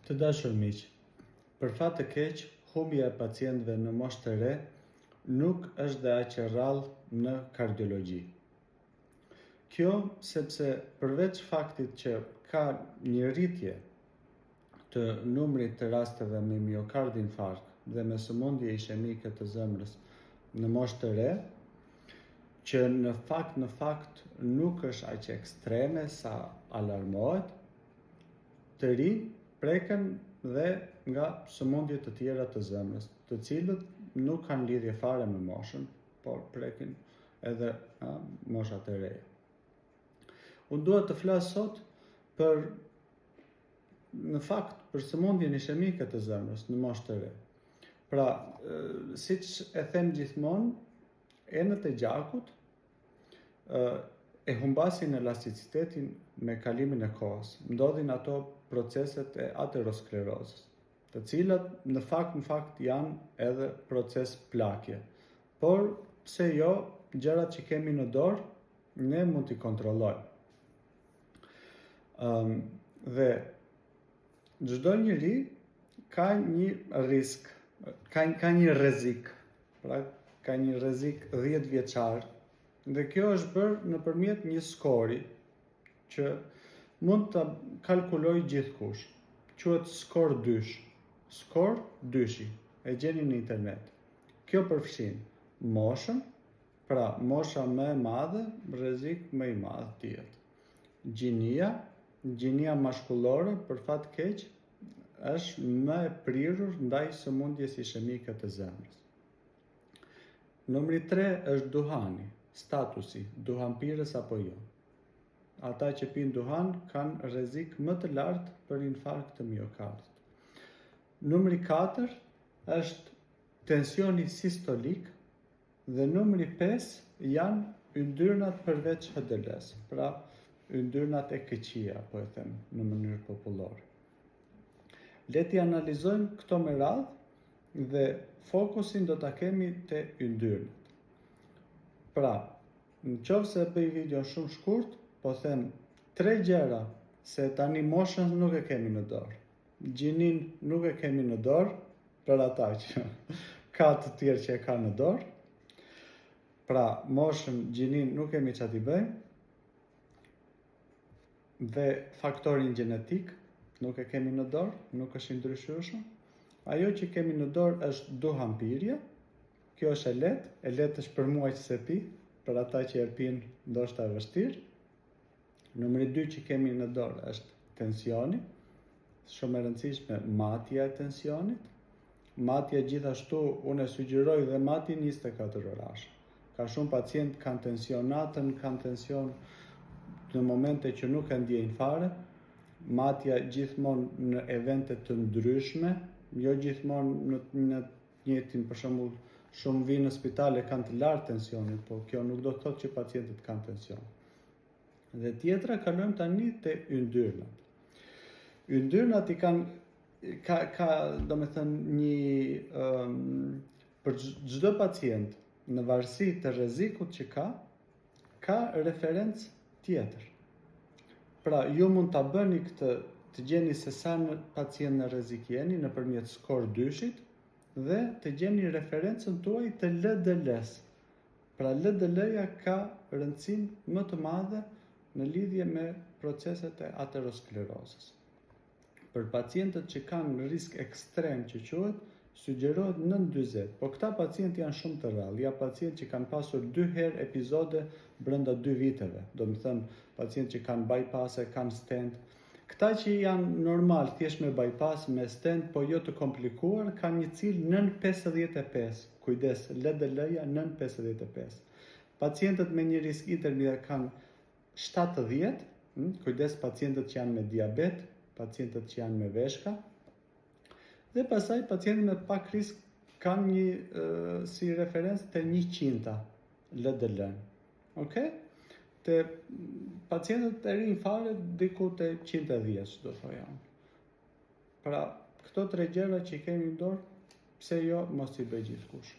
Të dashur miq, për fat të keq, humbja e pacientëve në moshë të re nuk është dhe aq e rrallë në kardiologji. Kjo sepse përveç faktit që ka një rritje të numrit të rasteve me miokard infarkt dhe me sëmundje ishemike të zemrës në moshë të re, që në fakt nuk është aq ekstreme sa alarmohet, të rinj preken dhe nga sëmundje të tjera të zemrës, të cilët nuk kanë lidhje fare me moshën, por prekin edhe moshat e reja. Unë dua të flas sot për sëmundjen ishemike të zemrës në moshë të re. Pra, siç e them gjithmonë, enët e gjakut e humbasin elasticitetin me kalimin e kohës. Ndodhin ato proceset e aterosklerozës, të cilat në fakt janë edhe proces plakje. Por pse jo, gjërat që kemi në dorë ne mund t'i kontrollojmë. Dhe çdo njeri ka një risk, ka një rrezik, pra ka një rrezik 10 vjeçar, dhe kjo është bërë nëpërmjet një skori që mund ta kalkuloj gjithkush. Quhet skor dysh. Skor dyshi. E gjeni në internet. Kjo përfshin moshën, pra mosha më e madhe, rrezik më i madh tjetër. Gjinia mashkullore, për fat keq, është më e prirur ndaj sëmundjes ishemike të zemrës. Numri 3 është duhani, statusi, duhanpirës apo jo. Ata që pinë duhan kanë rrezik më të lartë për infarkt të miokardit. Numri 4 është tensioni sistolik dhe numri 5 janë yndyrnat përveç HDL-s, pra yndyrnat e këqija, po e them në mënyrë popullore. Le t'i analizojmë këto me radhë dhe fokusin do ta kemi te yndyrnat. Pra, nëse bëj video shumë shkurt, po them 3 gjëra se tani moshën nuk e kemi në dorë. Gjinin nuk e kemi në dorë, për ata që ka të tjerë që e ka në dorë. Pra, moshën, gjinin nuk kemi çfarë t'i bëjmë. Dhe faktorin gjenetik nuk e kemi në dorë, nuk është i ndryshueshëm. Ajo që kemi në dorë është duhanpirja. Kjo është e lehtë është për mua që se pi, për ata që e pinë ndoshta e vështirë. Numri 2 që kemi në dorë është tensioni, shumë e rëndësishme matja e tensionit. Matja gjithashtu unë e sugjeroj dhe matin 24 orash. Ka shumë pacientë kanë tensionatën, kanë tension në momente që nuk e ndjejnë fare. Matja gjithmonë në evente të ndryshme, jo gjithmonë në njëjtin, për shembull, shumë vinë në spitale kanë të lartë tensionin, po kjo nuk do të thotë që pacientët kanë tension. Dhe tjetra, kalojmë tani te yndyrnat. Yndyrnat i ka për çdo pacient, në varësi të rrezikut që ka referencë tjetër. Pra, ju mund ta bëni këtë, të gjeni se sa pacient në rrezik jeni nëpërmjet skor dyshit dhe të gjeni referencën tuaj të LDL-s. Pra, LDL-ja ka rëndësinë më të madhe në lidhje me proceset e aterosklerozës. Për pacientët që kanë risk ekstrem që quhet, sugjerohet 9-40, po këta pacientë janë shumë të rrallë. Ja pacientë që kanë pasur 2 herë epizode brenda 2 viteve, do të thënë pacientë që kanë bypasse, kanë stent. Këta që janë normal, thjesht me bypass, me stent, po jo të komplikuar, kanë një cil nën 55. Kujdes, LDL-ja nën 55. Pacientët me një risk intermediat kanë 70, kujdes pacientët që janë me diabet, pacientët që janë me veshka, dhe pastaj pacientët me pak risk kanë një si referencë të 100 LDL. Okay? Te pacientët e rinj fare diku te 110, do thoja. Pra, këto 3 gjëra që kemi në dorë, pse jo mos i bëj gjithkush.